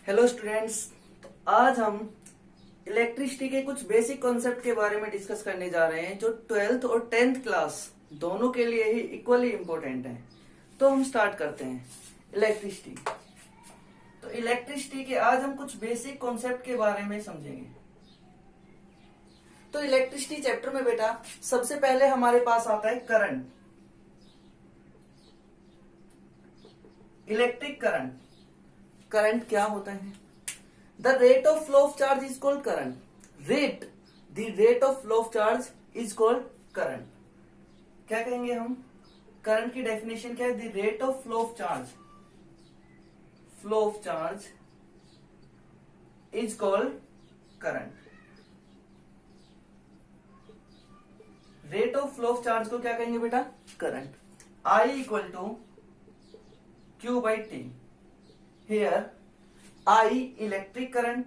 Hello students. तो आज हम इलेक्ट्रिसिटी के कुछ बेसिक कॉन्सेप्ट के बारे में डिस्कस करने जा रहे हैं जो 12th और 10th क्लास दोनों के लिए ही इक्वली इम्पोर्टेंट है। तो हम स्टार्ट करते हैं इलेक्ट्रिसिटी। तो इलेक्ट्रिसिटी के आज हम कुछ बेसिक कॉन्सेप्ट के बारे में समझेंगे। तो इलेक्ट्रिसिटी चैप्टर में बेटा सबसे पहले हमारे पास आता है करंट, इलेक्ट्रिक करंट। करंट क्या होता है? The rate of flow of charge is called current. The rate of flow of charge is called current. क्या कहेंगे हम? करंट की डेफिनेशन क्या है? The rate of flow of charge is called current. Rate of flow of charge को क्या कहेंगे बेटा? Current. I equal to Q by T। Here I electric current,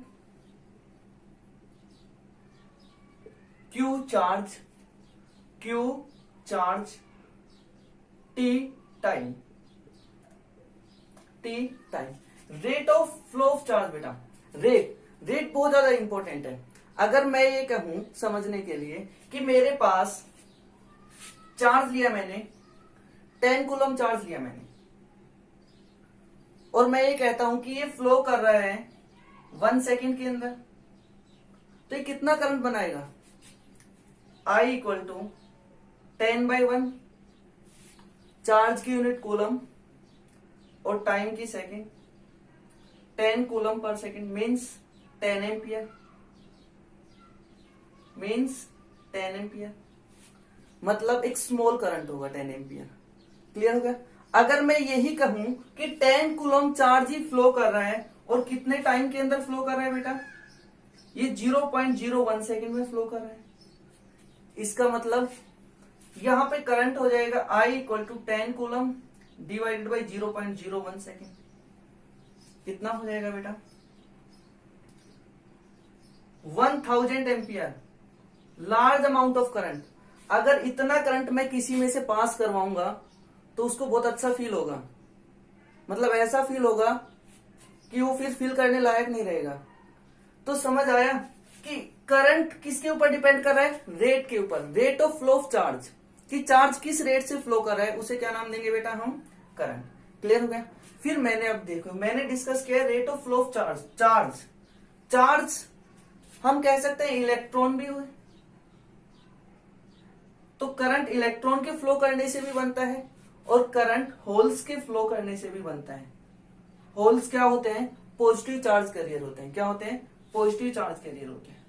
Q charge, T time। Rate of flow of charge बेटा, rate बहुत ज्यादा important है। अगर मैं ये कहूं समझने के लिए कि मेरे पास चार्ज लिया मैंने, 10 कूलम चार्ज लिया मैंने, और मैं ये कहता हूं कि ये फ्लो कर रहा है 1 सेकेंड के अंदर, तो ये कितना करंट बनाएगा? I इक्वल टू 10/1, चार्ज की यूनिट कूलम और टाइम की second, 10 coulomb per second means 10 ampere, मतलब एक स्मॉल करंट होगा 10 एम्पियर। क्लियर हो गया? अगर मैं यही कहूं कि 10 कूलम चार्ज ही फ्लो कर रहा है और कितने टाइम के अंदर फ्लो कर रहा है बेटा? ये 0.01 सेकेंड में फ्लो कर रहा है। इसका मतलब यहां पे करंट हो जाएगा I equal to 10 coulomb divided by 0.01 second. कितना हो जाएगा बेटा? 1000 ampere. Large amount of current. अगर इतना करंट मैं किसी में से पास करवाऊंगा तो उसको बहुत अच्छा फील होगा, मतलब ऐसा फील होगा कि वो फिर फील करने लायक नहीं रहेगा। तो समझ आया कि करंट किसके ऊपर डिपेंड कर रहा है? रेट के ऊपर। Rate of flow of charge, कि चार्ज किस रेट से फ्लो कर रहा है उसे क्या नाम देंगे बेटा? हम करंट। क्लियर हो गया? फिर मैंने अब देखो मैंने डिस्कस किया rate of flow of charge हम कह सकते हैं इलेक्ट्रॉन भी हुए, तो करंट इलेक्ट्रॉन के फ्लो करने से भी बनता है और करंट होल्स के फ्लो करने से भी बनता है। होल्स क्या होते हैं? पॉजिटिव चार्ज कैरियर होते हैं। क्या होते हैं? पॉजिटिव चार्ज कैरियर होते हैं,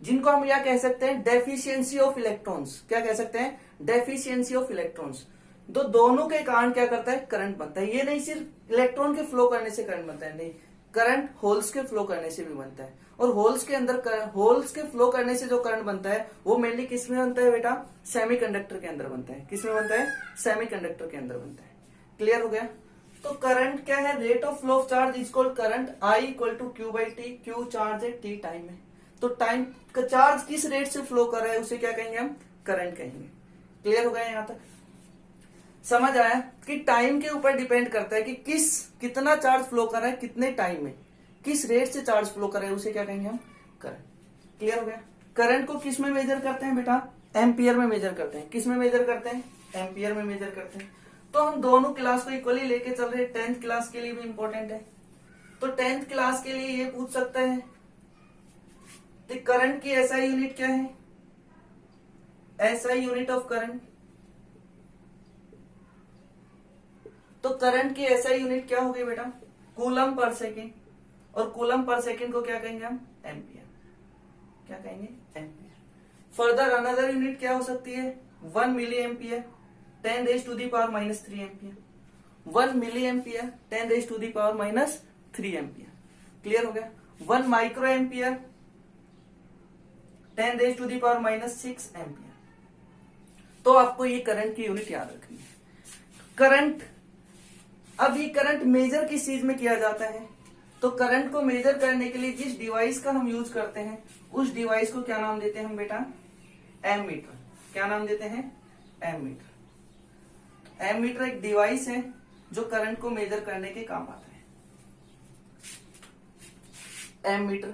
जिनको हम क्या कह सकते हैं? Deficiency of electrons. क्या कह सकते हैं? Deficiency of electrons. तो दोनों के कारण क्या करता है? करंट बनता है। ये नहीं सिर्फ इलेक्ट्रॉन के फ्लो करने से करंट बनता है, नहीं, करंट होल्स के फ्लो करने से भी बनता है। और होल्स के फ्लो करने से जो करंट बनता है वो मेनली किस में बनता है बेटा? सेमीकंडक्टर के अंदर बनता है। किस में बनता है? सेमीकंडक्टर के अंदर बनता है। क्लियर हो गया? तो करंट क्या है? Rate of flow of charge is called current. I equal to Q by T। Q charge है, T टाइम है। तो टाइम का चार्ज किस रेट से फ्लो कर रहा है उसे क्या कहेंगे? हम करंट कहेंगे। क्लियर हो गया? यहां तक समझ आया कि टाइम के ऊपर डिपेंड करता है कि कितना चार्ज फ्लो कर रहा है, कितने टाइम में, किस रेट से चार्ज फ्लो कर रहा है उसे क्या कहेंगे? हम करंट। क्लियर हो गया? करंट को किस में मेजर करते हैं बेटा? एम्पियर में मेजर करते हैं। किस में मेजर करते हैं? एम्पियर में मेजर करते हैं। तो हम दोनों क्लास को इक्वली लेके चल रहे हैं। 10th क्लास के लिए भी इंपॉर्टेंट है। तो 10th क्लास के लिए ये पूछ सकता है कि करंट की SI यूनिट क्या है? SI unit of current. तो करंट की SI यूनिट क्या होगी बेटा? Coulomb per second. और कूलम पर सेकेंड को क्या कहेंगे हम? एम्पियर। क्या कहेंगे? एम्पियर। फर्दर अनदर यूनिट क्या हो सकती है? 1 milli ampere 10 raise to the power minus 3 ampere. 1 milli ampere 10 raise to the power minus 3 ampere. Clear हो गया? 1 micro ampere 10 raise to the power minus 6 ampere. तो आपको ये करंट की यूनिट याद रखनी है। करंट, अब ये करंट मेजर किस चीज में किया जाता है? तो करंट को मेजर करने के लिए जिस डिवाइस का हम यूज करते हैं उस डिवाइस को क्या नाम देते हैं हम बेटा? एमीटर। क्या नाम देते हैं? एमीटर। एमीटर एक डिवाइस है जो करंट को मेजर करने के काम आता है। एमीटर,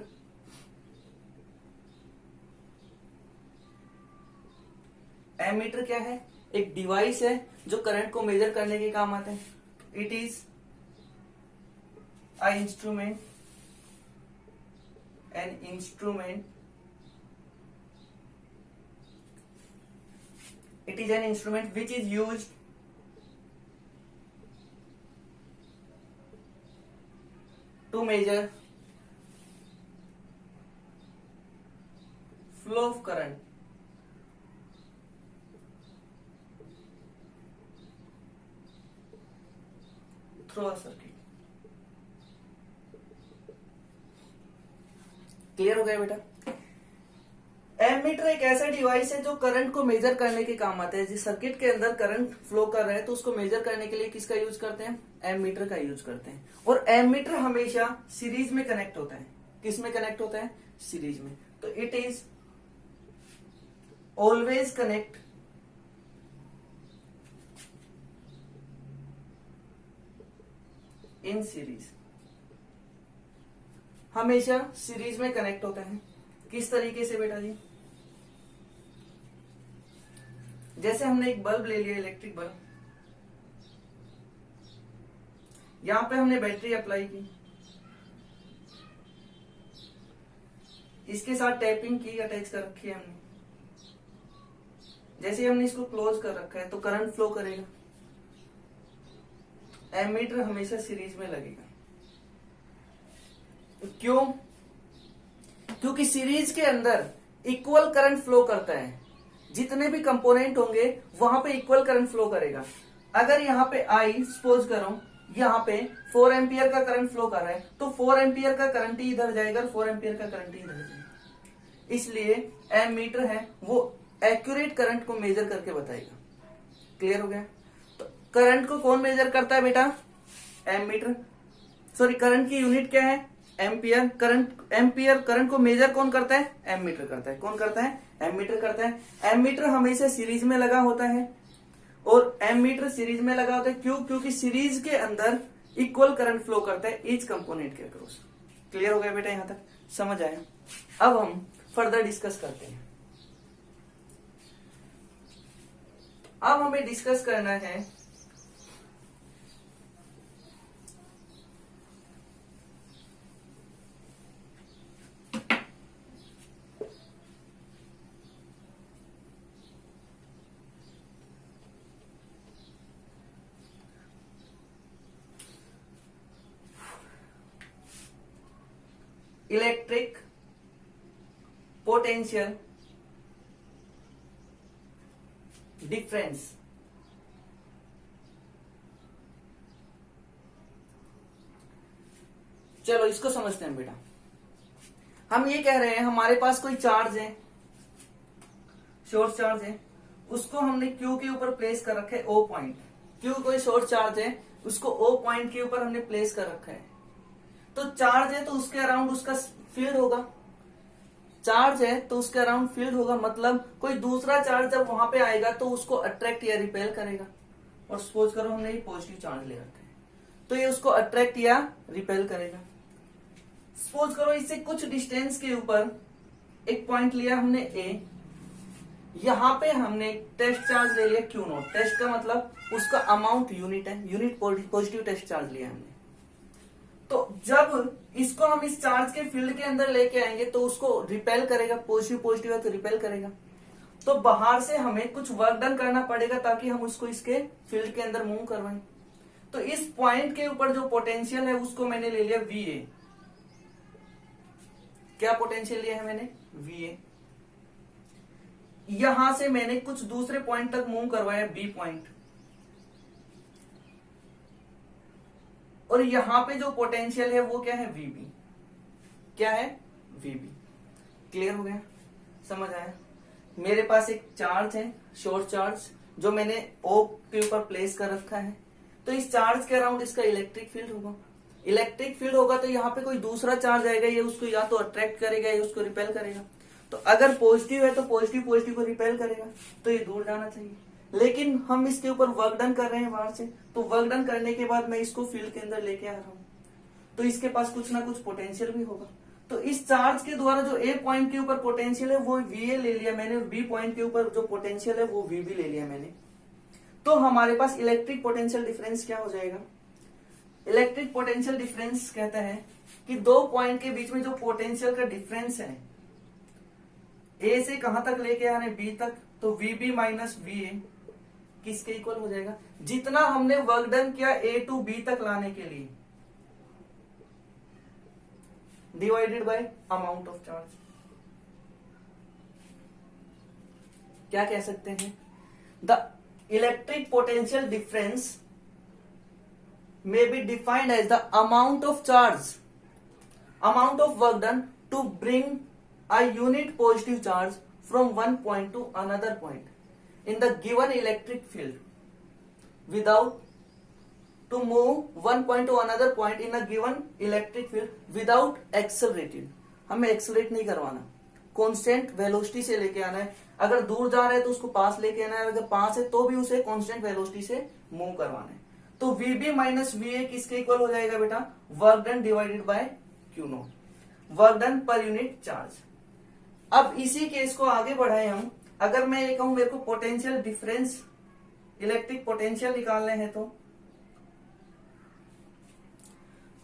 एमीटर क्या है? एक डिवाइस है जो करंट को मेजर करने के काम आता है। It is a instrument, an instrument, it is an instrument which is used to measure flow of current through a circuit। Clear हो गया बेटा? एमीटर एक ऐसा डिवाइस है जो करंट को मेजर करने के काम आता है। जिस सर्किट के अंदर करंट फ्लो कर रहा है तो उसको मेजर करने के लिए किसका यूज करते हैं? एमीटर का यूज करते हैं। और एमीटर हमेशा सीरीज में कनेक्ट होता है। किस में कनेक्ट होता है? सीरीज में। तो it is always connect in series, हमेशा सीरीज में कनेक्ट होता है। किस तरीके से बेटा जी? जैसे हमने एक बल्ब ले लिया, इलेक्ट्रिक बल्ब, यहां पे हमने बैटरी अप्लाई की, इसके साथ टैपिंग की, अटैच कर रखी है हमने। जैसे हमने इसको क्लोज कर रखा है तो करंट फ्लो करेगा। एमीटर हमेशा सीरीज में लगेगा। क्यों? क्योंकि सीरीज के अंदर इक्वल करंट फ्लो करता है। जितने भी कंपोनेंट होंगे वहां पे इक्वल करंट फ्लो करेगा। अगर यहाँ पे आई सपोज करो यहाँ पे 4 एम्पियर का करंट फ्लो कर रहा है तो 4 एम्पियर का करंट ही इधर जाएगा और 4 एम्पियर का करंट ही इधर जाएगा। इसलिए एमीटर है वो एक्यूरेट करंट को मेजर करके बताएगा। क्लियर हो गया? तो करंट को कौन मेजर करता है बेटा? एमीटर। सॉरी, करंट की यूनिट क्या है? एम्पियर। एम्पियर करंट को मेजर कौन करता है? एमीटर करता है। कौन करता है? एमीटर करता है। एमीटर हमेशा सीरीज में लगा होता है और एमीटर सीरीज में लगा होता है क्यों? क्योंकि सीरीज के अंदर इक्वल करंट फ्लो करता है ईच कंपोनेंट के अक्रॉस। क्लियर हो गया बेटा? यहां तक समझ आया? अब हम फर्दर डिस्कस करते हैं। अब हमें डिस्कस करना है इलेक्ट्रिक पोटेंशियल डिफरेंस। चलो इसको समझते हैं बेटा। हम ये कह रहे हैं हमारे पास कोई चार्ज है, शॉर्ट चार्ज है, उसको हमने क्यू के ऊपर प्लेस कर रखा है ओ पॉइंट। क्यू कोई शॉर्ट चार्ज है, उसको ओ पॉइंट के ऊपर हमने प्लेस कर रखा है। तो चार्ज है तो उसके अराउंड उसका फील्ड होगा। चार्ज है तो उसके अराउंड फील्ड होगा, मतलब कोई दूसरा चार्ज जब वहां पे आएगा तो उसको अट्रैक्ट या रिपेल करेगा। और सपोज करो हमने ये पॉजिटिव चार्ज ले रखा है तो ये उसको अट्रैक्ट या रिपेल करेगा। सपोज करो इससे कुछ डिस्टेंस के ऊपर एक पॉइंट लिया हमने ए, यहां पे हमने टेस्ट चार्ज ले लिया क्यू नॉट। टेस्ट का मतलब उसका अमाउंट यूनिट है, यूनिट पॉजिटिव टेस्ट चार्ज लिया हमने। तो जब इसको हम इस चार्ज के फील्ड के अंदर लेके आएंगे तो उसको रिपेल करेगा। पॉजिटिव है तो रिपेल करेगा। तो बाहर से हमें कुछ वर्क डन करना पड़ेगा ताकि हम उसको इसके फील्ड के अंदर मूव करवाएं। तो इस पॉइंट के ऊपर जो पोटेंशियल है उसको मैंने ले लिया VA। क्या पोटेंशियल लिया है मैंने? VA। यहां से मैंने कुछ दूसरे पॉइंट तक मूव करवाया B पॉइंट, और यहां पे जो पोटेंशियल है वो क्या है? VB। क्या है? VB। क्लियर हो गया? समझ आया? मेरे पास एक चार्ज है, शॉर्ट चार्ज, जो मैंने O के ऊपर प्लेस कर रखा है। तो इस चार्ज के अराउंड इसका इलेक्ट्रिक फील्ड होगा। इलेक्ट्रिक फील्ड होगा तो यहाँ पे कोई दूसरा चार्ज आएगा, ये उसको या तो अट्रैक्ट करेगा या उसको रिपेल करेगा। तो अगर पॉजिटिव है तो पॉजिटिव को रिपेल करेगा, तो ये दूर जाना चाहिए। लेकिन हम इसके ऊपर वर्क डन कर रहे हैं बाहर से, तो वर्क डन करने के बाद मैं इसको फील्ड के अंदर लेके आ रहा हूं, तो इसके पास कुछ ना कुछ पोटेंशियल भी होगा। तो इस चार्ज के द्वारा जो ए पॉइंट के ऊपर पोटेंशियल है वो वीए ले लिया मैंने, और बी पॉइंट के ऊपर जो पोटेंशियल है वो वीबी ले लिया मैंने। तो हमारे पास इलेक्ट्रिक पोटेंशियल डिफरेंस क्या हो जाएगा? इलेक्ट्रिक पोटेंशियल डिफरेंस कहता है कि दो पॉइंट के बीच में जो पोटेंशियल का डिफरेंस है, ए से कहां तक लेके आ रहे हैं, बी तक, तो वीबी माइनस वीए किसके इक्वल हो जाएगा? जितना हमने वर्क डन किया ए टू बी तक लाने के लिए, divided by amount of charge. क्या कह सकते हैं? The electric potential difference may be defined as the amount of charge, amount of work done to bring a unit positive charge from one point to another point in the given electric field without to move one point to another point in a given electric field without accelerating। हमें accelerate नहीं करवाना, constant velocity से लेके आना है। अगर दूर जा रहा है तो उसको पास लेके आना है, अगर पास है तो भी उसे कांस्टेंट वेलोसिटी से मूव करवाना है। तो वीबी माइनस वीए किसके इक्वल हो जाएगा बेटा? Work done divided by Q not, work done per unit charge. अब इसी केस को आगे बढ़ाए हम, अगर मैं ये कहूं मेरे को पोटेंशियल डिफरेंस इलेक्ट्रिक पोटेंशियल निकालने हैं, तो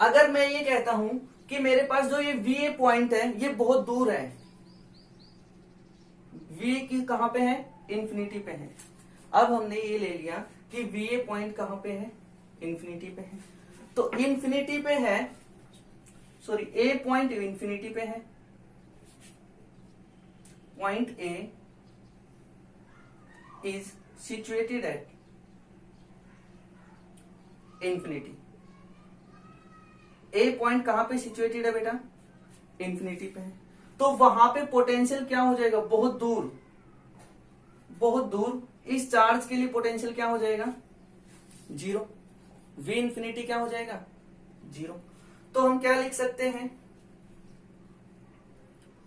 अगर मैं ये कहता हूं कि मेरे पास जो ये वीए पॉइंट है ये बहुत दूर है, वीए की कहां पे है? इंफिनिटी पे है। अब हमने ये ले लिया कि वीए पॉइंट कहां पे है? इंफिनिटी पे है। तो इंफिनिटी पे है, सॉरी ए पॉइंट इंफिनिटी पे है, point A is situated at infinity. A point कहां पे सिचुएटेड है बेटा? इंफिनिटी पे है। तो वहां पे पोटेंशियल क्या हो जाएगा? बहुत दूर, बहुत दूर। इस चार्ज के लिए पोटेंशियल क्या हो जाएगा? जीरो। वी इंफिनिटी क्या हो जाएगा? जीरो। तो हम क्या लिख सकते हैं?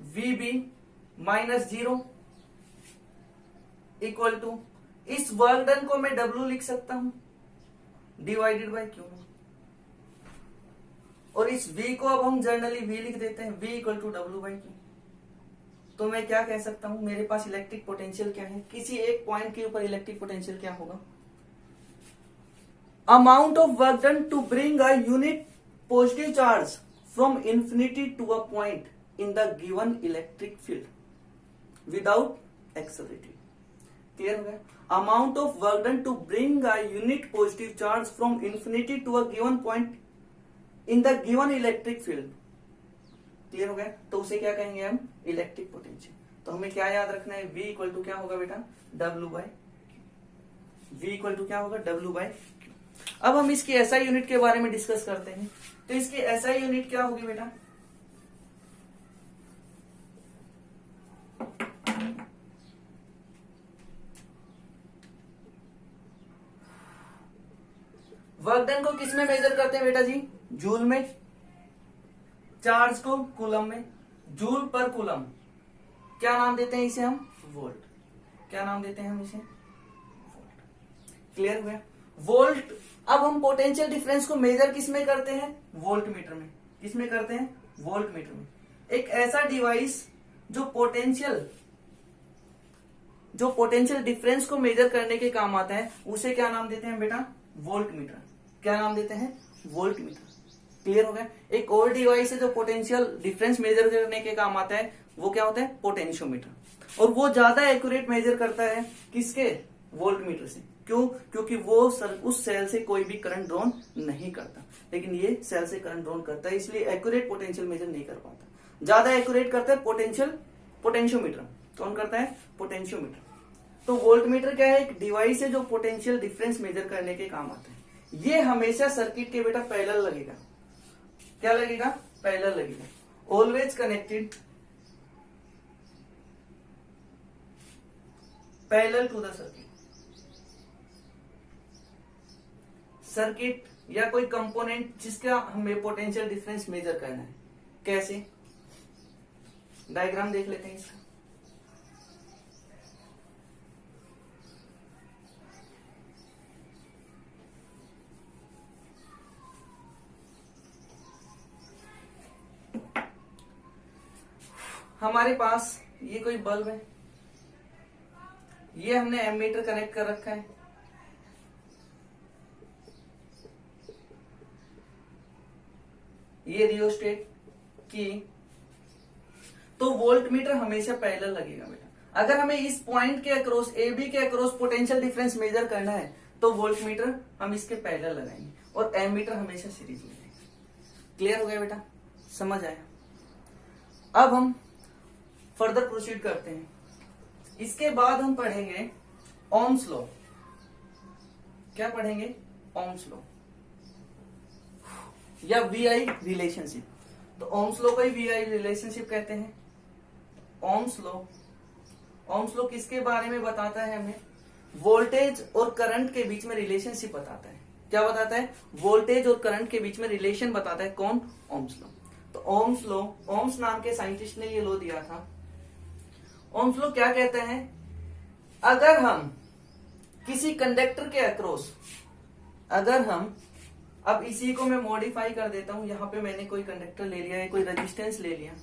V B minus zero equal to, इस वर्क डन को मैं डब्ल्यू लिख सकता हूं डिवाइडेड बाय क्यू, और इस v को अब हम जनरली v लिख देते हैं, v equal to W by Q. तो मैं क्या कह सकता हूं? मेरे पास इलेक्ट्रिक पोटेंशियल क्या है? किसी एक पॉइंट के ऊपर इलेक्ट्रिक पोटेंशियल क्या होगा? Amount of work done to bring a unit positive charge from infinity to a point in the given electric field without accelerating. Clear हो गया? Amount of work done to bring a unit positive charge from infinity to a given point in the given electric field. Clear हो गया? तो उसे क्या कहेंगे हम? Electric potential. तो हमें क्या याद रखना है? v इक्वल टू क्या होगा बेटा? W by, v equal to क्या होगा? W by. अब हम इसकी एसआई यूनिट के बारे में डिस्कस करते हैं। तो इसकी एसआई यूनिट क्या होगी बेटा? वर्क डन को किस में मेजर करते हैं बेटा जी? जूल में। चार्ज को कूलम में। जूल पर कूलम क्या नाम देते हैं इसे हम? वोल्ट। क्या नाम देते हैं हम इसे? वोल्ट। क्लियर हो गया? वोल्ट। अब हम पोटेंशियल डिफरेंस को मेजर किस में करते हैं? वोल्ट मीटर में। किस में करते हैं? वोल्ट मीटर में। एक ऐसा डिवाइस जो पोटेंशियल डिफरेंस को मेजर करने के काम आता है, उसे क्या नाम देते हैं बेटा? Volt meter. क्या नाम देते हैं? Volt meter. क्लियर हो गया? एक और डिवाइस है जो पोटेंशियल डिफरेंस मेजर करने के काम आता है, वो क्या होता है? पोटेंशियोमीटर। और वो ज्यादा एक्यूरेट मेजर करता है किसके? वोल्ट मीटर से। क्यों? क्योंकि वो उस सेल से कोई भी करंट ड्रॉन नहीं करता, लेकिन ये सेल से करंट ड्रॉन करता है, इसलिए एक्यूरेट पोटेंशियल मेजर नहीं कर पाता। ज्यादा एक्यूरेट करता है पोटेंशियोमीटर। कौन करता है? पोटेंशियोमीटर। तो वोल्ट मीटर क्या है? एक डिवाइस है जो पोटेंशियल डिफरेंस मेजर करने के काम आता है। ये हमेशा सर्किट के बेटा पैरेलल लगेगा। क्या लगेगा? पैरेलल लगेगा। Always connected parallel to the circuit या कोई कंपोनेंट जिसका हमें पोटेंशियल डिफरेंस मेजर करना है। कैसे? डायग्राम देख लेते हैं इसका। हमारे पास ये कोई बल्ब है, ये हमने एमीटर कनेक्ट कर रखा है, ये रियोस्टेट की, तो वोल्ट मीटर हमेशा पैरेलल लगेगा बेटा। अगर हमें इस पॉइंट के अक्रॉस, ए बी के अक्रॉस पोटेंशियल डिफरेंस मेजर करना है तो वोल्ट मीटर हम इसके पैरेलल लगाएंगे और एमीटर हमेशा सीरीज में लगाएंगे। क्लियर हो गया बेटा, समझ आया। अब हम फर्दर प्रोसीड करते हैं। इसके बाद हम पढ़ेंगे ओम्स लॉ। क्या पढ़ेंगे? ओम्स लॉ या वीआई रिलेशनशिप। तो ओम्स लॉ को ही वीआई रिलेशनशिप कहते हैं। ओम्स लॉ किसके बारे में बताता है? हमें वोल्टेज और करंट के बीच में रिलेशनशिप बताता है। क्या बताता है? वोल्टेज और करंट के बीच में रिलेशन बताता है। कौन? Ohm's law. तो ओम्स लॉ, ओम्स नाम के साइंटिस्ट ने ये लॉ दिया था। ओम्स लॉ क्या कहते हैं? अगर हम किसी कंडक्टर के अक्रॉस, अगर हम, अब इसी को मैं मॉडिफाई कर देता हूं, यहां पे मैंने कोई कंडक्टर ले लिया है, कोई रेजिस्टेंस ले लिया।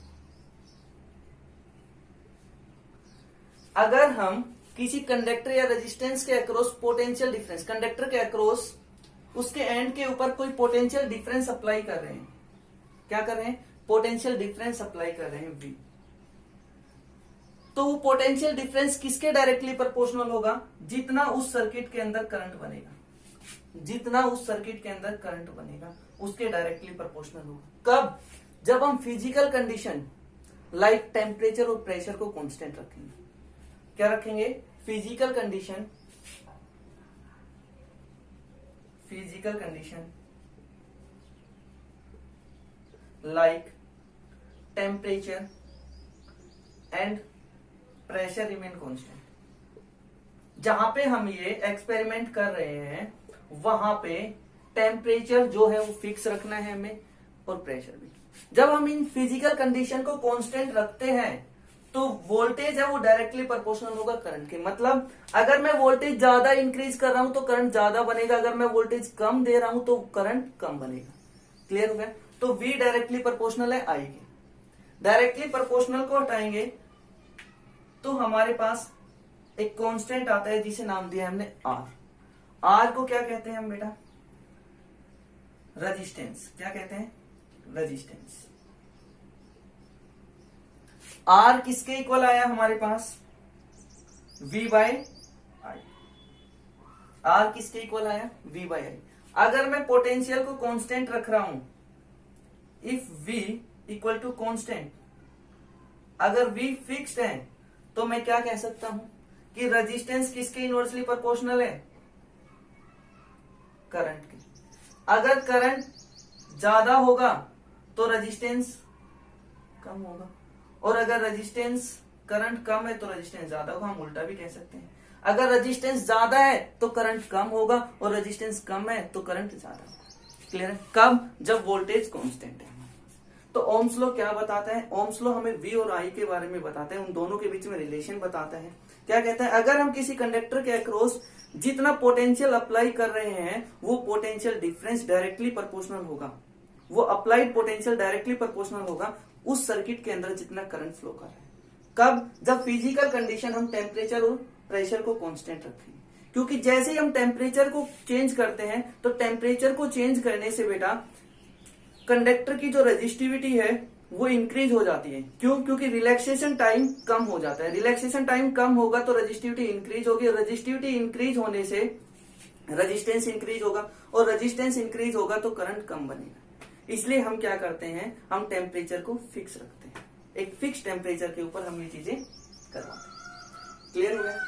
अगर हम किसी कंडक्टर या रेजिस्टेंस के अक्रॉस पोटेंशियल डिफरेंस, कंडक्टर के अक्रॉस उसके एंड के ऊपर कोई पोटेंशियल डिफरेंस अप्लाई कर रहे हैं, क्या कर रहे हैं? पोटेंशियल डिफरेंस अप्लाई कर रहे हैं V, तो वो पोटेंशियल डिफरेंस किसके डायरेक्टली प्रोपोर्शनल होगा? जितना उस सर्किट के अंदर करंट बनेगा, जितना उस सर्किट के अंदर करंट बनेगा उसके डायरेक्टली प्रोपोर्शनल होगा। कब? जब हम फिजिकल कंडीशन लाइक टेम्परेचर और प्रेशर को कांस्टेंट रखेंगे। क्या रखेंगे? Physical condition, physical condition like temperature and pressure remain constant. जहां पे हम ये एक्सपेरिमेंट कर रहे हैं वहां पे टेम्परेचर जो है वो फिक्स रखना है हमें और प्रेशर भी। जब हम इन फिजिकल कंडीशन को कांस्टेंट रखते हैं तो वोल्टेज है वो डायरेक्टली प्रोपोर्शनल होगा करंट के। मतलब अगर मैं वोल्टेज ज्यादा इंक्रीज कर रहा हूं तो करंट ज्यादा बनेगा, अगर मैं वोल्टेज कम दे रहा हूं तो करंट कम बनेगा। क्लियर हो गया? तो V डायरेक्टली प्रोपोर्शनल है I के। डायरेक्टली प्रोपोर्शनल को हटाएंगे तो हमारे पास एक कांस्टेंट आता है जिसे नाम दिया हमने R। R को क्या कहते हैं हम बेटा? रेजिस्टेंस। क्या कहते हैं? रेजिस्टेंस। R किसके इक्वल आया हमारे पास? V by I। R किसके इक्वल आया? V by I। अगर मैं पोटेंशियल को कांस्टेंट रख रहा हूं, if V equal to constant, अगर V फिक्स्ड है तो मैं क्या कह सकता हूं कि रेजिस्टेंस किसके इनवर्सली प्रोपोर्शनल है? करंट के। अगर करंट ज्यादा होगा तो रेजिस्टेंस कम होगा, और अगर रेजिस्टेंस, करंट कम है तो रेजिस्टेंस ज्यादा होगा। हम उल्टा भी कह सकते हैं, अगर रेजिस्टेंस ज्यादा है तो करंट कम होगा और रेजिस्टेंस कम है तो करंट ज्यादा होगा। क्लियर है? कब? जब वोल्टेज कांस्टेंट है। तो ओम्स लॉ क्या बताता है? ओम्स लॉ हमें V और I के बारे में बताता है, उन दोनों के बीच में रिलेशन बताता है। क्या कहता है? अगर हम किसी कंडक्टर के अक्रॉस जितना पोटेंशियल अप्लाई कर रहे हैं वो पोटेंशियल डिफरेंस डायरेक्टली प्रोपोर्शनल होगा, वो अप्लाइड पोटेंशियल डायरेक्टली प्रोपोर्शनल होगा उस सर्किट के अंदर जितना करंट फ्लो कर रहा है। कब? जब फिजिकल कंडीशन हम टेम्परेचर और प्रेशर को कांस्टेंट रखेंगे। क्योंकि जैसे ही हम टेम्परेचर को चेंज करते हैं तो टेम्परेचर को चेंज करने से बेटा कंडक्टर की जो रेजिस्टिविटी है वो इंक्रीज हो जाती है। क्यों? क्योंकि रिलैक्सेशन टाइम कम हो जाता है। रिलैक्सेशन टाइम कम होगा तो रेजिस्टिविटी इंक्रीज होगी, और रेजिस्टिविटी इंक्रीज होने से रेजिस्टेंस इंक्रीज होगा, और रेजिस्टेंस इंक्रीज होगा तो करंट कम बनेगा। इसलिए हम क्या करते हैं? हम टेम्परेचर को फिक्स रखते हैं, एक फिक्स टेम्परेचर के ऊपर हम ये चीजें करवाते हैं। क्लियर हो गया?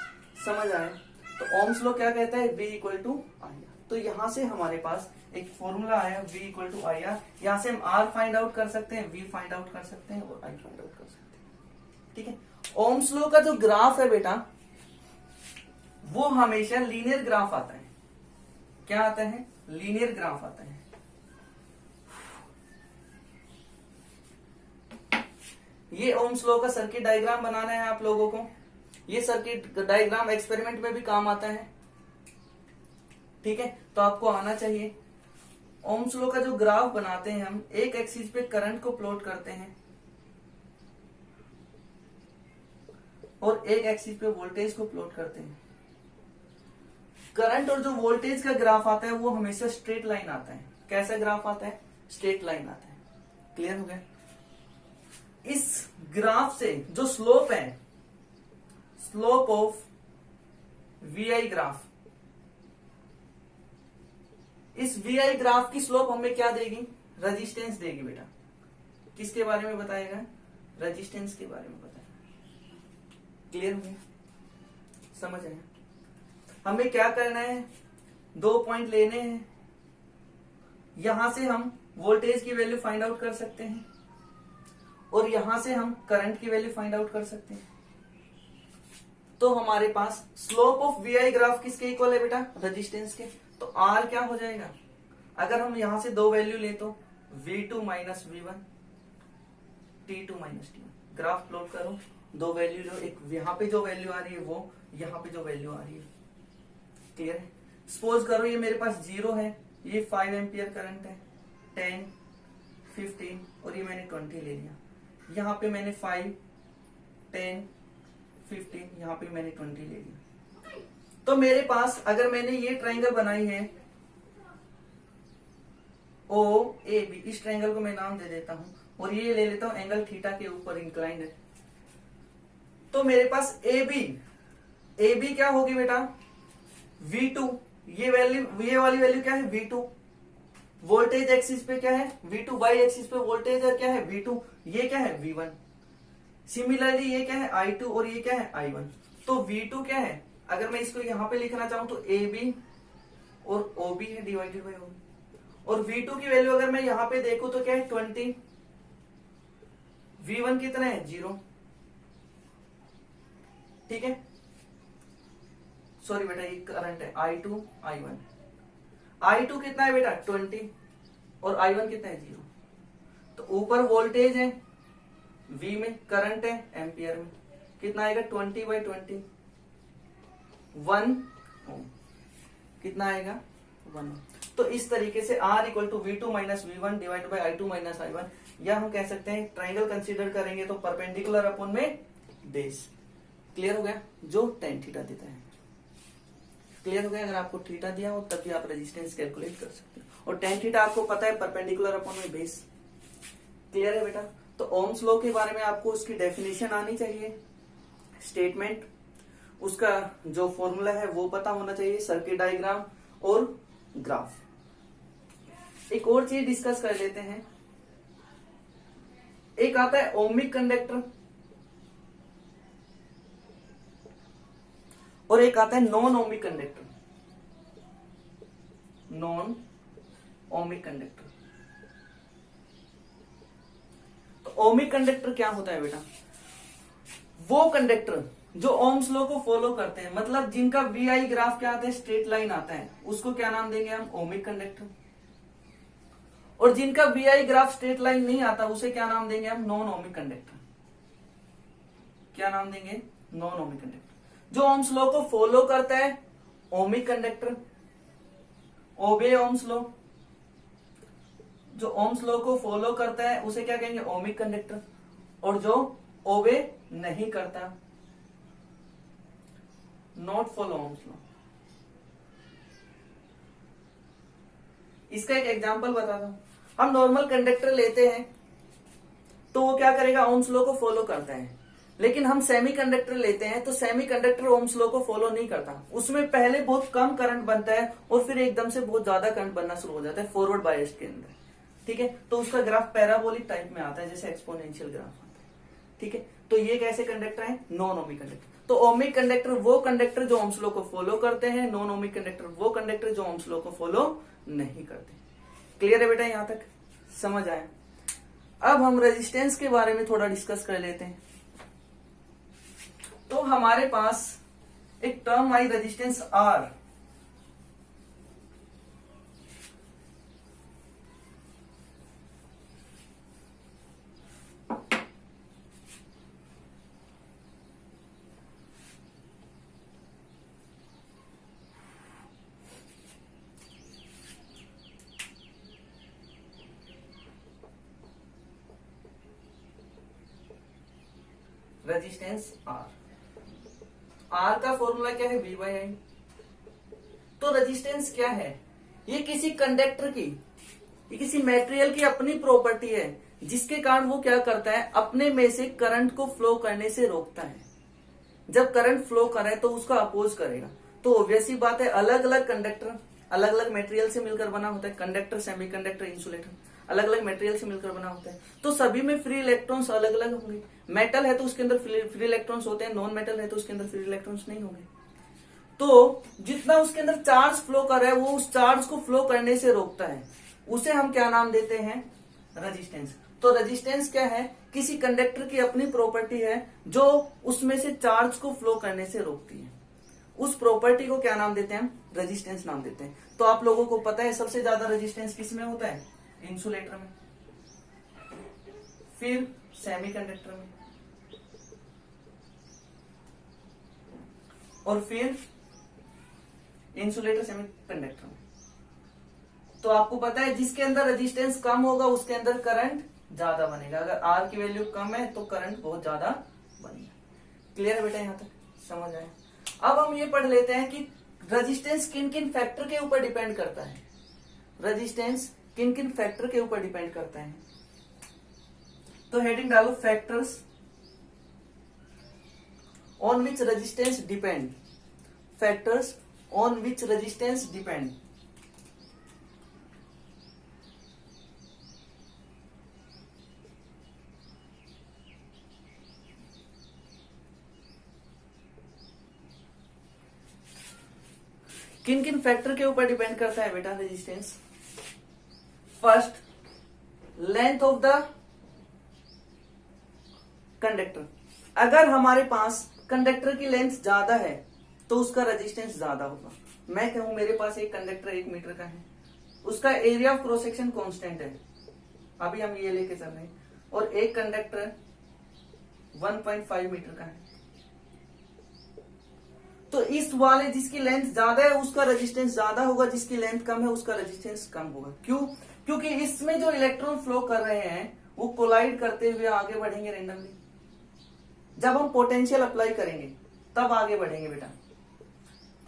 समझ आया? तो ओम्स लॉ क्या कहता है? V equal to I। तो यहां से हमारे पास एक फॉर्मूला आया V equal to I R. यहां से हम R फाइंड आउट कर सकते हैं, V फाइंड आउट कर सकते हैं और I फाइंड आउट कर सकते हैं। ठीक है? ओम्स लॉ का जो ग्राफ है बेटा वो हमेशा लीनियर ग्राफ आता है। क्या आता है? लीनियर ग्राफ आता है। ये ओम्स लॉ का सर्किट डायग्राम बनाना है आप लोगों को। ये सर्किट डायग्राम एक्सपेरिमेंट में भी काम आता है। ठीक है? तो आपको आना चाहिए। ओम्स लॉ का जो ग्राफ बनाते हैं हम, एक एक्सिस पे करंट को प्लॉट करते हैं, और एक एक्सिस पे वोल्टेज को प्लॉट करते हैं। करंट और जो वोल्टेज का ग्राफ आता है वो हमेशा स्ट्रेट लाइन आता है। कैसा ग्राफ आता है? स्ट्रेट लाइन आता है। क्लियर हो गया? इस ग्राफ से जो स्लोप है, स्लोप ऑफ वीआई ग्राफ, इस वीआई ग्राफ की स्लोप हमें क्या देगी? रेजिस्टेंस देगी बेटा। किसके बारे में बताएगा? रेजिस्टेंस के बारे में बताएगा। क्लियर हो गया? समझ आया? हमें क्या करना है? 2 पॉइंट लेने हैं, यहां से हम वोल्टेज की वैल्यू फाइंड आउट कर सकते हैं और यहां से हम करंट की वैल्यू फाइंड आउट कर सकते हैं। तो हमारे पास स्लोप ऑफ वीआई ग्राफ किसके इक्वल है बेटा? रेजिस्टेंस के। तो आर क्या हो जाएगा? अगर हम यहां से 2 वैल्यू ले तो V2 minus V1, T2 minus T1। Graph plot करो, 2 वैल्यू लो, एक यहां पे जो वैल्यू आ रही है वो, यहां पे जो वैल्यू आ रही है। क्लियर है? सपोज करो ये मेरे पास 0 है, ये 5 एम्पियर करंट है, 10, 15 और ये मैंने 20 ले लिया। यहां पे मैंने 5, 10, 15, यहां पे मैंने 20 ले लिया। तो मेरे पास अगर मैंने ये ट्रायंगल बनाई है ओ ए बी, इस ट्रायंगल को मैं नाम दे देता हूं और ये ले लेता हूं एंगल थीटा के ऊपर इंक्लाइंड है। तो मेरे पास ए बी क्या होगी बेटा? V2। ये वैल्यू, ये वाली वैल्यू क्या है? V2। वोल्टेज एक्सिस पे क्या है? V2। वाई एक्सिस पे वोल्टेज है क्या है? V2। ये क्या है? V1। सिमिलरली ये क्या है? I2 और ये क्या है? I1। तो V2 क्या है? अगर मैं इसको यहां पे लिखना चाहूं तो AB और OB है डिवाइडेड बाय OB। और V2 की वैल्यू अगर मैं यहां पे देखूं तो क्या है? 20। V1 कितना है? 0। ठीक है, सॉरी बेटा ये करंट है I2 I1। I2 कितना है बेटा? 20 और I1 कितना है? 0। तो ऊपर वोल्टेज है V में, करंट है एम्पियर में, कितना आएगा? 20/20, 1 ओम। कितना आएगा? 1। तो इस तरीके से R equal to V2 minus V1 divide by I2 minus I1, या हम कह सकते हैं ट्राइंगल कंसीडर करेंगे तो परपेंडिकुलर अपॉन में बेस। क्लियर हो गया? जो tan थीटा देता है। क्लियर हो गया? अगर आपको थीटा दिया हो तब भी आप रेजिस्टेंस कैलकुलेट कर सकते हो। और tan थीटा आपको पता है परपेंडिकुलर अपॉन में बेस। क्लियर है बेटा? तो ओम्स लॉ के बारे में आपको उसकी डेफिनेशन आनी चाहिए, स्टेटमेंट, उसका जो फॉर्मूला है वो पता होना चाहिए, सर्किट डायग्राम और ग्राफ। एक और चीज डिस्कस कर लेते हैं। एक आता है ओमिक कंडक्टर और एक आता है non ohmic conductor. Non ohmic conductor. तो ओमिक कंडक्टर क्या होता है बेटा? वो कंडक्टर जो ओम्स लॉ को फॉलो करते हैं, मतलब जिनका वीआई ग्राफ क्या आता है? स्ट्रेट लाइन आता है, उसको क्या नाम देंगे हम? Ohmic conductor. और जिनका वीआई ग्राफ स्ट्रेट लाइन नहीं आता उसे क्या नाम देंगे हम? Non ohmic conductor. क्या नाम देंगे? Non ohmic conductor. जो ओम्स लॉ को फॉलो करता है ओमिक कंडक्टर, ओबे ओम्स लॉ। जो ओम्स लॉ को फॉलो करता है उसे क्या कहेंगे? Ohmic conductor. और जो ओबे नहीं करता, नॉट फॉलो ओम्स लॉ। इसका एक एग्जांपल बताता हूं। हम नॉर्मल कंडक्टर लेते हैं तो वो क्या करेगा? ओम्स लॉ को फॉलो करता है। लेकिन हम सेमी कंडक्टर लेते हैं तो सेमी कंडक्टर ओम्स लॉ को फॉलो नहीं करता। उसमें पहले बहुत कम करंट बनता है और फिर एकदम से बहुत ज्यादा करंट बनना शुरू हो जाता है फॉरवर्ड बायस के अंदर। ठीक है, तो उसका ग्राफ पैराबोलिक टाइप में आता है, जैसे एक्सपोनेंशियल ग्राफ आता है। ठीक है, तो ये कैसे कंडक्टर है? Non ohmic conductor. तो ओमिक कंडक्टर वो कंडक्टर जो ओम्स लॉ को फॉलो करते हैं, नॉन ओमिक कंडक्टर वो कंडक्टर जो ओम्स लॉ को फॉलो नहीं करते। क्लियर है बेटा? यहां तक समझ आया? अब हम रेजिस्टेंस के बारे में थोड़ा डिस्कस कर लेते हैं। तो हमारे पास एक term I resistance R। Resistance R। R का फॉर्मूला क्या है, V बाई आई। तो रेजिस्टेंस क्या है, ये किसी कंडक्टर की, ये किसी मटेरियल की अपनी प्रॉपर्टी है, जिसके कारण वो क्या करता है, अपने में से करंट को फ्लो करने से रोकता है। जब करंट फ्लो करे तो उसका अपोज करेगा। तो ऑब्वियस सी बात है, अलग अलग कंडक्टर अलग अलग मटेरियल से मिलकर बना होता है। कंडक्टर, सेमीकंडक्टर, इंसुलेटर अलग अलग मटेरियल से मिलकर बना होता है। तो सभी में फ्री इलेक्ट्रॉन्स अलग अलग होंगे। मेटल है तो उसके अंदर फ्री इलेक्ट्रॉन्स होते हैं, नॉन मेटल है तो उसके अंदर फ्री इलेक्ट्रॉन्स नहीं होंगे। तो जितना उसके अंदर चार्ज फ्लो कर रहा है, वो उस चार्ज को फ्लो करने से रोकता है। उसे हम क्या नाम देते हैं, रेजिस्टेंस। तो रेजिस्टेंस क्या है, किसी कंडक्टर की अपनी प्रॉपर्टी है जो उसमें से चार्ज को फ्लो करने से रोकती है। उस प्रॉपर्टी को क्या नाम देते हैं, हम रेजिस्टेंस नाम देते हैं। तो आप लोगों को पता है सबसे ज्यादा रेजिस्टेंस किस में होता है, इंसुलेटर में, फिर सेमीकंडक्टर में, और फिर इंसुलेटर, सेमीकंडक्टर में। तो आपको पता है जिसके अंदर रेजिस्टेंस कम होगा उसके अंदर करंट ज्यादा बनेगा। अगर आर की वैल्यू कम है तो करंट बहुत ज्यादा बनेगा। क्लियर है बेटा, यहां तक समझ आया। अब हम ये पढ़ लेते हैं कि रेजिस्टेंस किन किन फैक्टर के ऊपर डिपेंड करता है। रेजिस्टेंस किन किन फैक्टर के ऊपर डिपेंड करता है। तो हेडिंग डालो, factors on which resistance depend. Factors on which resistance depend. किन किन फैक्टर के ऊपर डिपेंड करता है बेटा resistance. First, length of the conductor. अगर हमारे पास कंडक्टर की लेंथ ज्यादा है तो उसका रेजिस्टेंस ज्यादा होगा। मैं कहूं मेरे पास एक कंडक्टर 1 मीटर का है, उसका area of cross section constant है, अभी हम ये लेके चल रहे हैं, और एक कंडक्टर 1.5 मीटर का है। तो इस वाले जिसकी लेंथ ज्यादा है उसका रेजिस्टेंस ज्यादा होगा, जिसकी लेंथ कम है उसका रेजिस्टेंस कम होगा। क्यों? क्योंकि इसमें जो इलेक्ट्रॉन फ्लो कर रहे हैं वो कोलाइड करते हुए आगे बढ़ेंगे रेंडमली। जब हम पोटेंशियल अप्लाई करेंगे तब आगे बढ़ेंगे बेटा।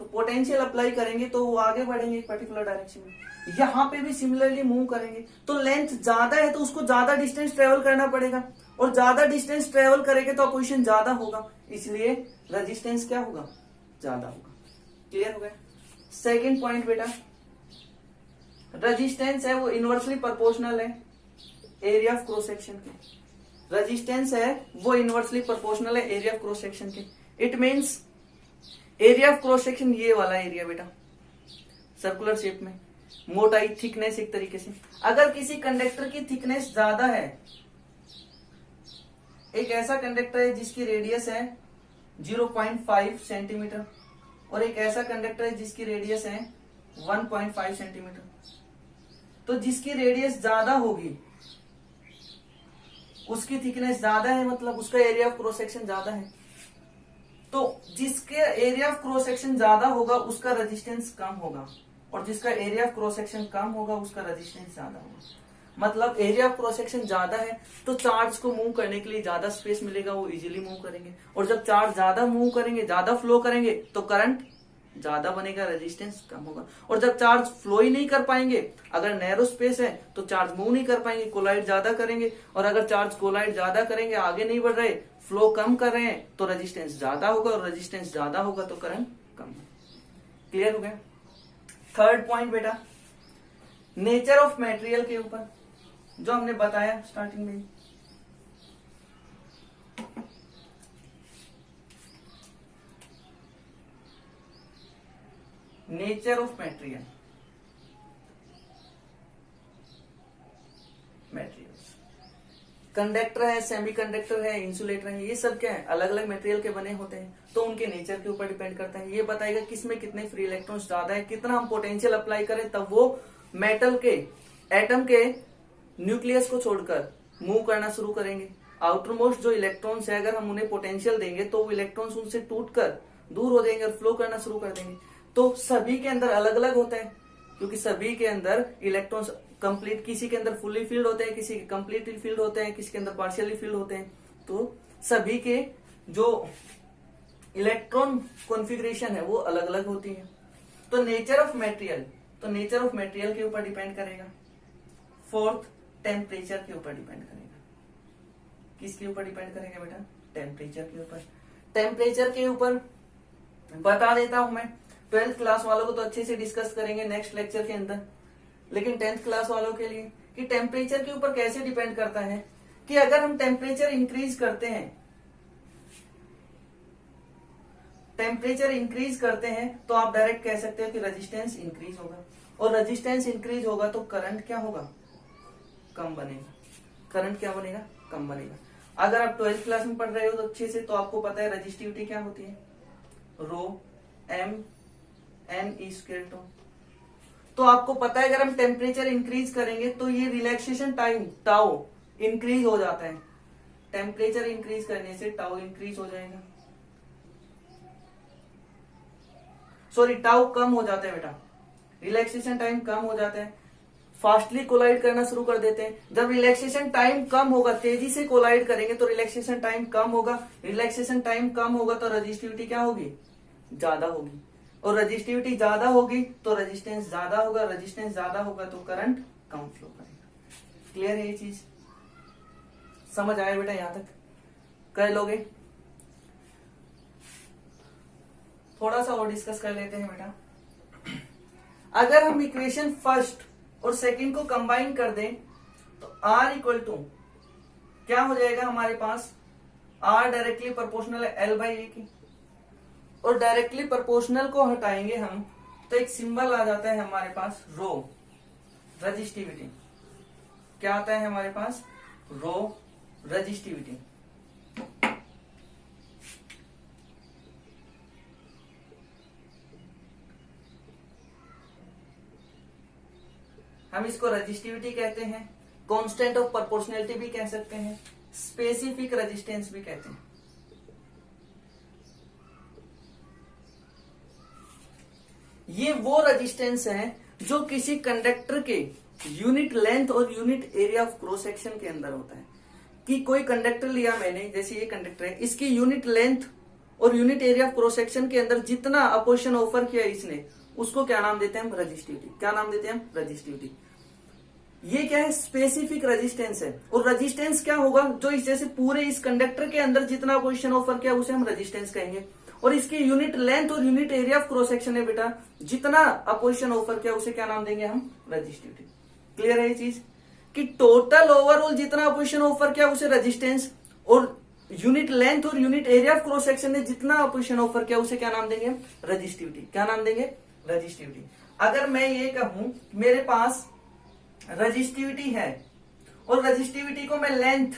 तो पोटेंशियल अप्लाई करेंगे तो वो आगे बढ़ेंगे एक पर्टिकुलर डायरेक्शन में। यहां पे भी सिमिलरली मूव करेंगे। तो लेंथ ज्यादा है तो उसको ज्यादा डिस्टेंस ट्रेवल करना पड़ेगा, और ज्यादा डिस्टेंस ट्रेवल करेंगे तो अपोजिशन ज्यादा होगा, इसलिए रेजिस्टेंस क्या होगा, ज्यादा होगा। क्लियर हो गया। सेकेंड पॉइंट बेटा, रेजिस्टेंस है वो इनवर्सली प्रोपोर्शनल है एरिया ऑफ क्रॉस सेक्शन के। रेजिस्टेंस है वो इनवर्सली प्रोपोर्शनल है एरिया ऑफ क्रॉस सेक्शन के। It means area of cross section ये वाला एरिया बेटा, सर्कुलर शेप में, मोटाई, थिकनेस एक तरीके से। अगर किसी कंडक्टर की थिकनेस ज्यादा है, एक ऐसा कंडक्टर है जिसकी रेडियस है 0.5 सेंटीमीटर, और एक ऐसा कंडक्टर है जिसकी रेडियस है 1.5 सेंटीमीटर। तो जिसकी रेडियस ज्यादा होगी उसकी थिकनेस ज्यादा है, मतलब उसका एरिया ऑफ क्रॉस सेक्शन ज्यादा है। तो जिसके एरिया ऑफ क्रॉस सेक्शन ज्यादा होगा उसका रेजिस्टेंस कम होगा, और जिसका एरिया ऑफ क्रॉस सेक्शन कम होगा उसका रेजिस्टेंस ज्यादा होगा। मतलब एरिया ऑफ क्रॉस सेक्शन ज्यादा है तो चार्ज को मूव करने के लिए ज्यादा स्पेस मिलेगा, वो इजीली मूव करेंगे। और जब चार्ज ज्यादा मूव करेंगे, ज्यादा फ्लो करेंगे, तो करंट ज्यादा बनेगा, रेजिस्टेंस कम होगा। और जब चार्ज फ्लो ही नहीं कर पाएंगे, अगर नैरो स्पेस है तो चार्ज मूव नहीं कर पाएंगे, कोलाइड ज्यादा करेंगे। और अगर चार्ज कोलाइड ज्यादा करेंगे, आगे नहीं बढ़ रहे, फ्लो कम कर रहे हैं, तो रेजिस्टेंस ज्यादा होगा, और रेजिस्टेंस ज्यादा होगा तो करंट कम होगा। क्लियर हो गया। थर्ड पॉइंट बेटा, नेचर ऑफ मटेरियल के ऊपर, जो हमने बताया स्टार्टिंग में। Nature of material, materials, conductor है, सेमीकंडक्टर है, इंसुलेटर है, ये सब क्या है, अलग अलग मटेरियल के बने होते हैं। तो उनके नेचर के ऊपर डिपेंड करता है। ये बताएगा किसमें कितने फ्री इलेक्ट्रॉन्स ज्यादा है, कितना हम पोटेंशियल अप्लाई करें तब वो मेटल के एटम के न्यूक्लियस को छोड़कर मूव करना शुरू करेंगे। आउटर मोस्ट जो इलेक्ट्रॉन्स है, अगर हम उन्हें पोटेंशियल देंगे तो वो इलेक्ट्रॉन्स उनसे टूटकर दूर हो जाएंगे और फ्लो करना शुरू कर देंगे। तो सभी के अंदर अलग अलग होता है, क्योंकि सभी के अंदर इलेक्ट्रॉन्स कंप्लीट, किसी के अंदर फुल्ली फील्ड होते हैं, किसी के कंप्लीटली फील्ड होते हैं, किसी के अंदर पार्शियली फील्ड होते हैं। तो सभी के जो इलेक्ट्रॉन कॉन्फ़िगरेशन है वो अलग अलग होती है। तो नेचर ऑफ मटेरियल के ऊपर डिपेंड करेगा। फोर्थ, टेम्परेचर के ऊपर डिपेंड करेगा। किसके ऊपर डिपेंड करेगा बेटा? टेम्परेचर के ऊपर। टेम्परेचर के ऊपर बता देता हूं मैं, 12th क्लास वालों को तो अच्छे से डिस्कस करेंगे नेक्स्ट लेक्चर के अंदर, लेकिन 10th क्लास वालों के लिए कि टेम्परेचर के ऊपर कैसे डिपेंड करता है कि अगर हम टेम्परेचर इंक्रीज करते हैं तो आप डायरेक्ट कह सकते हो कि रेजिस्टेंस इंक्रीज होगा, और रेजिस्टेंस इंक्रीज होगा तो करंट क्या होगा? कम बनेगा। करंट क्या बनेगा? कम बनेगा। अगर आप 12th क्लास में पढ़ रहे हो तो अच्छे से, तो आपको पता है रेजिस्टिविटी क्या होती है, rho M N E square two. तो आपको पता है अगर हम टेम्परेचर इंक्रीज करेंगे तो ये रिलैक्सेशन टाइम टाउ इंक्रीज हो जाता है। टेम्परेचर इंक्रीज करने से टाउ इंक्रीज हो जाएगा, सॉरी टाउ कम हो जाता है बेटा। रिलैक्सेशन टाइम कम हो जाता है, फास्टली कोलाइड करना शुरू कर देते हैं। जब रिलैक्सेशन टाइम कम होगा, तेजी से कोलाइड करेंगे तो रिलैक्सेशन टाइम कम होगा। रिलैक्सेशन टाइम कम होगा तो रेजिस्टिविटी क्या होगी? ज्यादा होगी, और रेजिस्टिविटी ज्यादा होगी तो रेजिस्टेंस ज्यादा होगा, रेजिस्टेंस ज्यादा होगा तो करंट कम फ्लो करेगा। क्लियर है ये चीज? समझ आया बेटा? यहां तक कर लोगे? थोड़ा सा और डिस्कस कर लेते हैं बेटा। अगर हम इक्वेशन फर्स्ट और सेकंड को कंबाइन कर दें तो R इक्वल टू क्या हो जाएगा हमारे पास? R डायरेक्टली प्रोपोर्शनल है L बाई ए की, और डायरेक्टली प्रोपोर्शनल को हटाएंगे हम तो एक सिंबल आ जाता है हमारे पास रो, रेजिस्टिविटी। क्या आता है हमारे पास? रो रेजिस्टिविटी। हम इसको रेजिस्टिविटी कहते हैं, कांस्टेंट ऑफ प्रोपोर्शनैलिटी भी कह सकते हैं, स्पेसिफिक रेजिस्टेंस भी कहते हैं। ये वो रेजिस्टेंस है जो किसी कंडक्टर के यूनिट लेंथ और unit area of cross section के अंदर होता है। कि कोई कंडक्टर लिया मैंने, जैसे ये कंडक्टर है, इसकी यूनिट लेंथ और unit area of cross section के अंदर जितना अपोजिशन ऑफर किया इसने, उसको क्या नाम देते हैं हम? रेजिस्टिविटी। क्या नाम देते हैं हम? रेजिस्टिविटी। ये क्या है? स्पेसिफिक रेजिस्टेंस है। और रेजिस्टेंस क्या होगा? जो इस जैसे पूरे इस कंडक्टर के अंदर जितना अपोजिशन ऑफर किया उसे हम रेजिस्टेंस कहेंगे, और इसकी यूनिट लेंथ और unit area of cross section है बेटा, जितना अपोजिशन ऑफर किया उसे क्या नाम देंगे हम? रेजिस्टिविटी। क्लियर है ये चीज? कि टोटल ओवरऑल जितना अपोजिशन ऑफर किया उसे रेजिस्टेंस, और यूनिट लेंथ और unit area of cross section ने जितना अपोजिशन ऑफर किया उसे क्या नाम देंगे? रेजिस्टिविटी। क्या नाम देंगे? रेजिस्टिविटी। अगर मैं ये कहूं मेरे पास रेजिस्टिविटी है, और रेजिस्टिविटी को मैं लेंथ,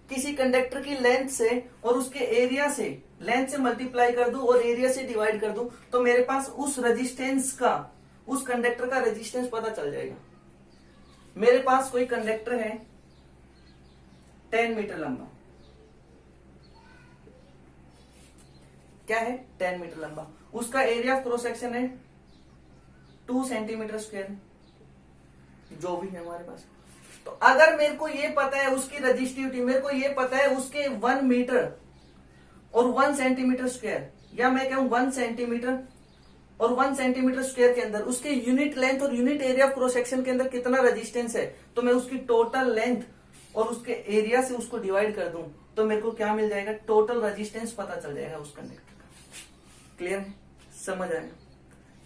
किसी कंडक्टर की लेंथ से और उसके एरिया से, लेंथ से मल्टीप्लाई कर दूं और एरिया से डिवाइड कर दूं, तो मेरे पास उस रेजिस्टेंस का, उस कंडक्टर का रेजिस्टेंस पता चल जाएगा। मेरे पास कोई कंडक्टर है 10 मीटर लंबा, क्या है? 10 मीटर लंबा। उसका एरिया ऑफ क्रॉस सेक्शन है 2 सेंटीमीटर स्क्वायर, जो भी है हमारे पास। तो अगर मेरे को ये पता है उसकी रेजिस्टिविटी, मेरे को ये पता है उसके 1 मीटर और 1 सेंटीमीटर स्क्वायर, या मैं कहूं 1 सेंटीमीटर और 1 सेंटीमीटर स्क्वायर के अंदर उसके यूनिट लेंथ और unit area of cross section के अंदर कितना रेजिस्टेंस है, तो मैं उसकी टोटल लेंथ और उसके एरिया से उसको डिवाइड कर दूं तो मेरे को क्या मिल जाएगा? टोटल रेजिस्टेंस पता चल जाएगा उस कंडक्टर का। क्लियर है? समझ आया?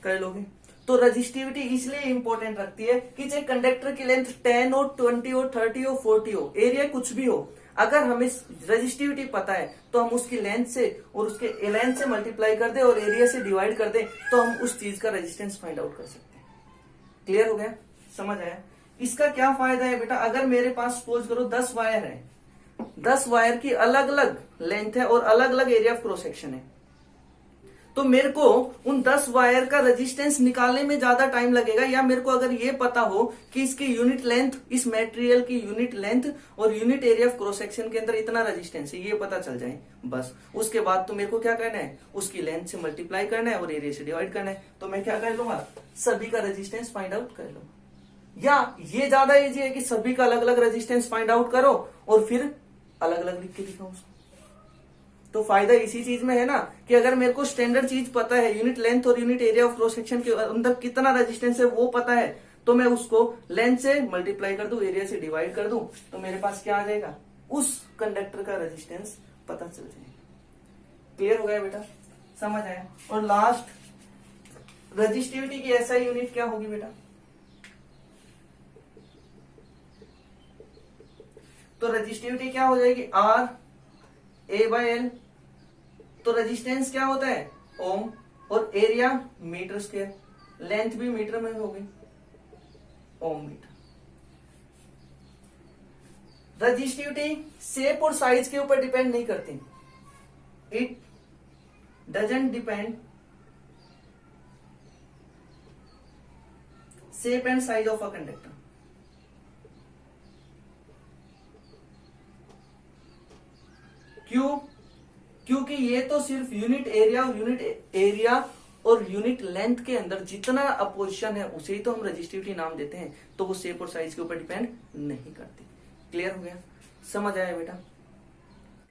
कर लोगे? तो रेजिस्टिविटी इसलिए इंपॉर्टेंट रखती है कि चाहे कंडक्टर की लेंथ 10 हो, 20 हो, 30 हो, 40 हो, एरिया कुछ भी हो, अगर हमें रेजिस्टिविटी पता है तो हम उसकी लेंथ से और उसके लेंथ से मल्टीप्लाई कर दे और एरिया से डिवाइड कर दे तो हम उस चीज का रेजिस्टेंस फाइंड आउट कर सकते हैं। क्लियर हो गया? समझ आया? इसका क्या फायदा है बेटा? अगर मेरे पास सपोज करो 10 वायर है, 10 वायर की अलग अलग लेंथ है और अलग अलग एरिया ऑफ क्रॉस सेक्शन है, तो मेरे को उन 10 वायर का रेजिस्टेंस निकालने में ज्यादा टाइम लगेगा, या मेरे को अगर ये पता हो कि इसकी यूनिट लेंथ, इस मटेरियल की यूनिट लेंथ और unit area of cross section के अंदर इतना रेजिस्टेंस है, ये पता चल जाए बस। उसके बाद तो मेरे को क्या करना है? उसकी लेंथ से मल्टीप्लाई करना है और एरिया से डिवाइड करना है, तो मैं क्या कर लूंगा? सभी का रेजिस्टेंस फाइंड आउट कर लूंगा। या ये ज्यादा इजी है कि सभी का अलग अलग रेजिस्टेंस फाइंड आउट करो और फिर अलग अलग लिख के दिखाओ उसको। तो फायदा इसी चीज में है ना कि अगर मेरे को स्टैंडर्ड चीज पता है, यूनिट लेंथ और unit area of cross section के अंदर कितना रेजिस्टेंस है वो पता है, तो मैं उसको लेंथ से मल्टीप्लाई कर दूं, एरिया से डिवाइड कर दूं, तो मेरे पास क्या आ जाएगा, उस कंडक्टर का रेजिस्टेंस पता चल जाएगा। क्लियर हो गया बेटा, समझ आया। और लास्ट रेजिस्टिविटी की एसआई यूनिट क्या होगी बेटा, तो रेजिस्टिविटी क्या हो जाएगी, आर ए बाय एल। तो रेजिस्टेंस क्या होता है, ओम, और एरिया मीटर स्क्वायर, लेंथ भी मीटर में होगी, ओम मीटर। रेजिस्टिविटी शेप और साइज के ऊपर डिपेंड नहीं करती, it doesn't depend shape and size of a conductor. क्यों, क्योंकि ये तो सिर्फ यूनिट एरिया और यूनिट लेंथ के अंदर जितना अपोजिशन है उसे ही तो हम रेजिस्टिविटी नाम देते हैं, तो वो शेप और साइज के ऊपर डिपेंड नहीं करती। क्लियर हो गया, समझ आया बेटा।